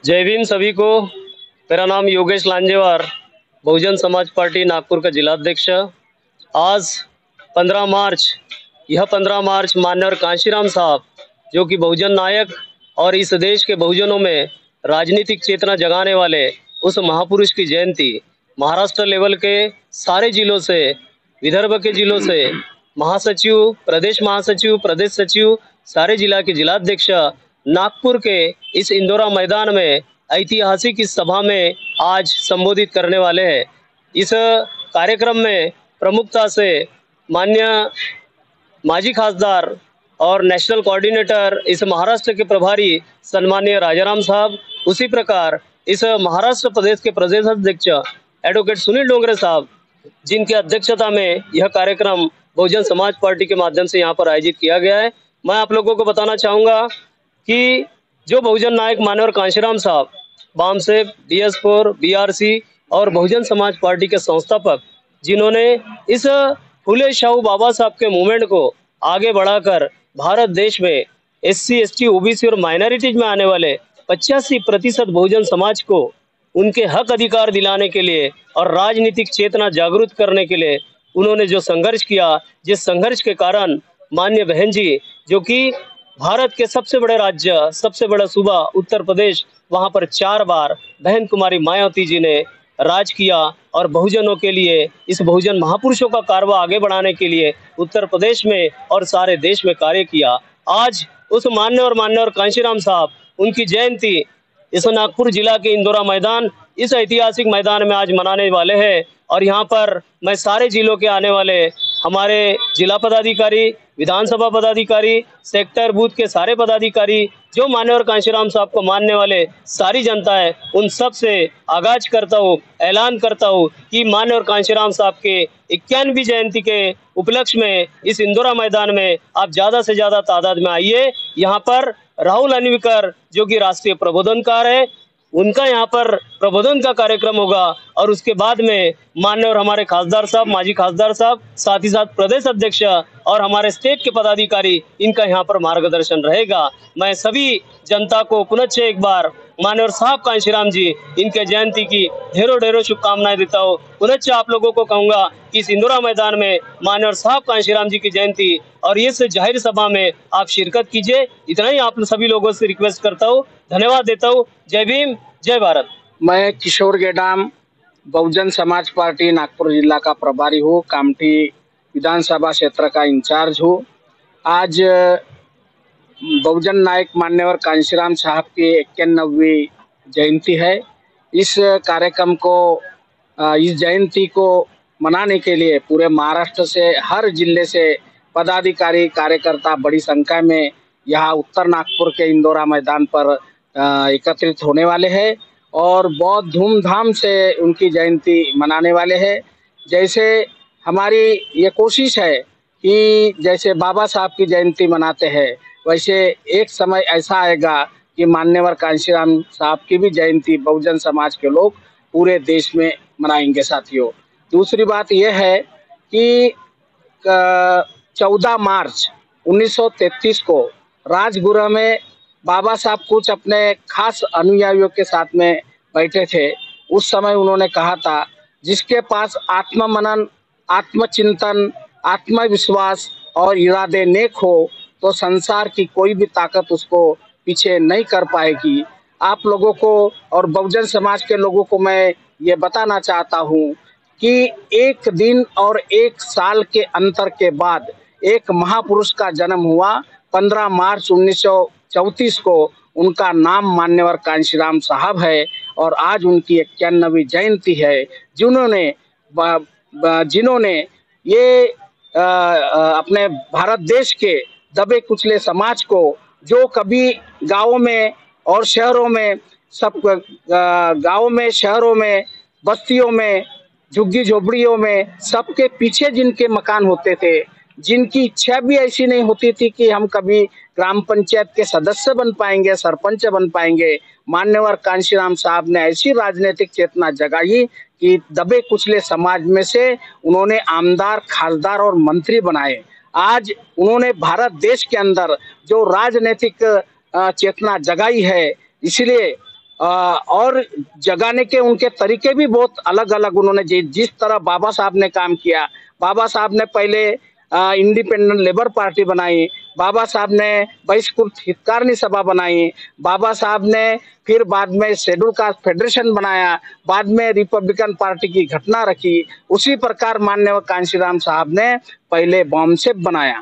जय भीम सभी को। मेरा नाम योगेश लांजेवार, बहुजन समाज पार्टी नागपुर का जिलाध्यक्ष। आज 15 मार्च, यह 15 मार्च माननीय कांशीराम साहब, जो कि बहुजन नायक और इस देश के बहुजनों में राजनीतिक चेतना जगाने वाले उस महापुरुष की जयंती महाराष्ट्र लेवल के सारे जिलों से, विदर्भ के जिलों से महासचिव, प्रदेश सचिव, सारे जिला के जिलाध्यक्ष नागपुर के इस इंदौरा मैदान में ऐतिहासिक इस सभा में आज संबोधित करने वाले हैं। इस कार्यक्रम में प्रमुखता से माननीय माजी खासदार और नेशनल कोऑर्डिनेटर इस महाराष्ट्र के प्रभारी सम्माननीय राजाराम साहब, उसी प्रकार इस महाराष्ट्र प्रदेश के प्रदेश अध्यक्ष एडवोकेट सुनील डोंगरे साहब, जिनकी अध्यक्षता में यह कार्यक्रम बहुजन समाज पार्टी के माध्यम से यहाँ पर आयोजित किया गया है। मैं आप लोगों को बताना चाहूँगा कि जो बहुजन नायक माननीय कांशीराम साहब, बामसेब, DS4, BRC और बहुजन समाज पार्टी के संस्थापक, जिन्होंने इस फुले शाहू बाबा साहब के मूवमेंट को आगे बढ़ाकर भारत देश में SC, ST, OBC और माइनॉरिटीज में आने वाले 85% बहुजन समाज को उनके हक अधिकार दिलाने के लिए और राजनीतिक चेतना जागरूक करने के लिए उन्होंने जो संघर्ष किया, जिस संघर्ष के कारण माननीय बहन जी, जो कि भारत के सबसे बड़े राज्य, सबसे बड़ा सूबा उत्तर प्रदेश, वहां पर 4 बार बहन कुमारी मायावती जी ने राज किया और बहुजनों के लिए, इस बहुजन महापुरुषों का कारवा आगे बढ़ाने के लिए उत्तर प्रदेश में और सारे देश में कार्य किया। आज उस माननीय कांशीराम साहब, उनकी जयंती इस नागपुर जिला के इंदौरा मैदान, इस ऐतिहासिक मैदान में आज मनाने वाले हैं। और यहाँ पर मैं सारे जिलों के आने वाले हमारे जिला पदाधिकारी, विधानसभा पदाधिकारी, सेक्टर बूथ के सारे पदाधिकारी, जो माननीय कांशीराम साहब को मानने वाले सारी जनता है, उन सब से आगाज करता हूँ, ऐलान करता हूँ कि माननीय कांशीराम साहब के 91वीं जयंती के उपलक्ष्य में इस इंदौरा मैदान में आप ज्यादा से ज्यादा तादाद में आइए। यहाँ पर राहुल अनिविकर, जो कि राष्ट्रीय प्रबोधनकार है, उनका यहाँ पर प्रबोधन का कार्यक्रम होगा और उसके बाद में माननीय और हमारे खासदार साहब, माजी खासदार साहब, साथ ही साथ प्रदेश अध्यक्ष और हमारे स्टेट के पदाधिकारी, इनका यहाँ पर मार्गदर्शन रहेगा। मैं सभी जनता को पुनः एक बार माननीय साहब कांशीराम जी, इनके जयंती की ढेरों ढेरों शुभकामनाएं देता हूँ। पुनः आप लोगों को कहूंगा कि इस इंदौरा मैदान में माननीय साहब कांशीराम जी की जयंती और इस जाहिर सभा में आप शिरकत कीजिए। इतना ही आप सभी लोगों से रिक्वेस्ट करता हूँ, धन्यवाद देता हूँ। जय भीम, जय भारत। मैं किशोर गेडाम, बहुजन समाज पार्टी नागपुर जिला का प्रभारी हूँ, कामठी विधानसभा क्षेत्र का इंचार्ज हूँ। आज बहुजन नायक मान्यवर कांशीराम साहब की 91वीं जयंती है। इस कार्यक्रम को, इस जयंती को मनाने के लिए पूरे महाराष्ट्र से, हर जिले से पदाधिकारी, कार्यकर्ता बड़ी संख्या में यहाँ उत्तर नागपुर के इंदौरा मैदान पर एकत्रित होने वाले हैं और बहुत धूमधाम से उनकी जयंती मनाने वाले हैं। जैसे हमारी ये कोशिश है कि जैसे बाबा साहब की जयंती मनाते हैं, वैसे एक समय ऐसा आएगा कि मान्यवर कांशीराम साहब की भी जयंती बहुजन समाज के लोग पूरे देश में मनाएंगे साथियों। दूसरी बात यह है कि 14 मार्च 1933 को राजगृह में बाबा साहब कुछ अपने खास अनुयायियों के साथ में बैठे थे। उस समय उन्होंने कहा था, जिसके पास आत्ममनन, आत्मचिंतन, आत्मविश्वास और इरादे नेक हो तो संसार की कोई भी ताकत उसको पीछे नहीं कर पाएगी। आप लोगों को और बहुजन समाज के लोगों को मैं ये बताना चाहता हूँ कि एक दिन और एक साल के अंतर के बाद एक महापुरुष का जन्म हुआ। 15 मार्च 1934 को उनका नाम मान्यवर कांशीराम साहब है और आज उनकी 91वीं जयंती है, जिन्होंने ये अपने भारत देश के दबे कुचले समाज को, जो कभी गाँवों में और शहरों में, सब गाँवों में, शहरों में, बस्तियों में, झुग्गी झोपड़ियों में, सबके पीछे जिनके मकान होते थे, जिनकी इच्छा भी ऐसी नहीं होती थी कि हम कभी ग्राम पंचायत के सदस्य बन पाएंगे, सरपंच बन पाएंगे, मान्यवर कांशीराम साहब ने ऐसी राजनीतिक चेतना जगाई कि दबे कुचले समाज में से उन्होंने आमदार, खासदार और मंत्री बनाए। आज उन्होंने भारत देश के अंदर जो राजनीतिक चेतना जगाई है, इसलिए और जगाने के उनके तरीके भी बहुत अलग अलग। उन्होंने जिस तरह बाबा साहब ने काम किया, बाबा साहब ने पहले इंडिपेंडेंट लेबर पार्टी बनाई, बाबा साहब ने बहिष्कृत हितकारिणी सभा बनाई, बाबा साहब ने फिर बाद में शेड्यूल कास्ट फेडरेशन बनाया, बाद में रिपब्लिकन पार्टी की घटना रखी। उसी प्रकार माननीय कांशीराम साहब ने पहले बॉम्बसेप बनाया,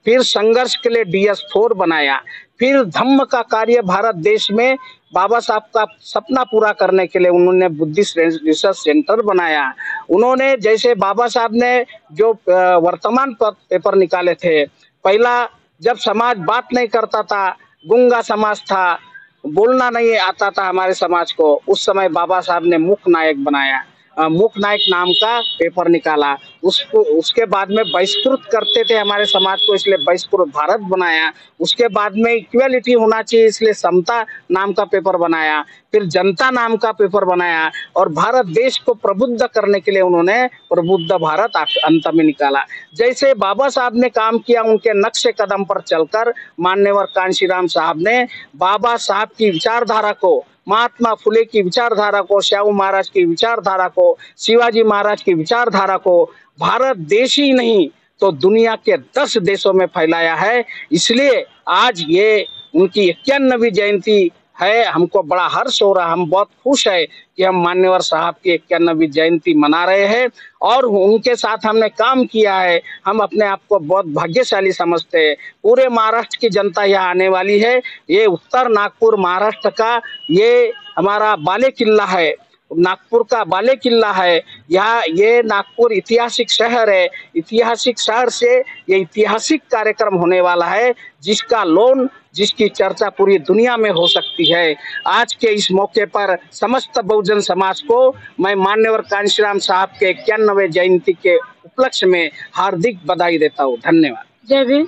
फिर संघर्ष के लिए DS4 बनाया, फिर धम्म का कार्य भारत देश में बाबा साहब का सपना पूरा करने के लिए उन्होंने बुद्धिस्ट रिसर्च सेंटर बनाया। उन्होंने जैसे बाबा साहब ने जो वर्तमान पेपर निकाले थे, पहला जब समाज बात नहीं करता था, गूंगा समाज था, बोलना नहीं आता था हमारे समाज को, उस समय बाबा साहब ने मूक नायक बनाया, मूक नायक नाम का पेपर निकाला। उसके बाद में बहिष्कृत करते थे हमारे समाज को, इसलिए बहिष्कृत भारत बनाया। उसके बाद में इक्वलिटी होना चाहिए, इसलिए समता नाम का पेपर बनाया। फिर जनता नाम का पेपर बनाया और भारत देश को प्रबुद्ध करने के लिए उन्होंने प्रबुद्ध भारत अंत में निकाला। जैसे बाबा साहब ने काम किया, उनके नक्शे कदम पर चलकर मान्यवर कांशीराम साहब ने बाबा साहब की विचारधारा को, महात्मा फुले की विचारधारा को, श्याम महाराज की विचारधारा को, शिवाजी महाराज की विचारधारा को भारत देश ही नहीं तो दुनिया के 10 देशों में फैलाया है। इसलिए आज ये उनकी 91वीं जयंती है। हमको बड़ा हर्ष हो रहा, हम बहुत खुश है कि हम मान्यवर साहब की 91वीं जयंती मना रहे हैं और उनके साथ हमने काम किया है। हम अपने आप को बहुत भाग्यशाली समझते हैं। पूरे महाराष्ट्र की जनता यहाँ आने वाली है। ये उत्तर नागपुर महाराष्ट्र का ये हमारा बाले किला है, नागपुर का बाले किला है। यहाँ ये नागपुर ऐतिहासिक शहर है। ऐतिहासिक शहर से ये ऐतिहासिक कार्यक्रम होने वाला है, जिसकी चर्चा पूरी दुनिया में हो सकती है। आज के इस मौके पर समस्त बहुजन समाज को मैं मान्यवर कांशीराम साहब के 91वें जयंती के उपलक्ष्य में हार्दिक बधाई देता हूँ। धन्यवाद। जय भीम।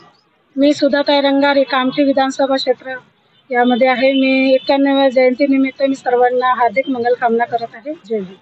मी सुधाताई रंगारे, कामठी विधानसभा क्षेत्र यामध्ये आहे। मी 91व्या जयंतीनिमित्त मी सर्वांना हार्दिक मंगल कामना करत आहे। जय भीम।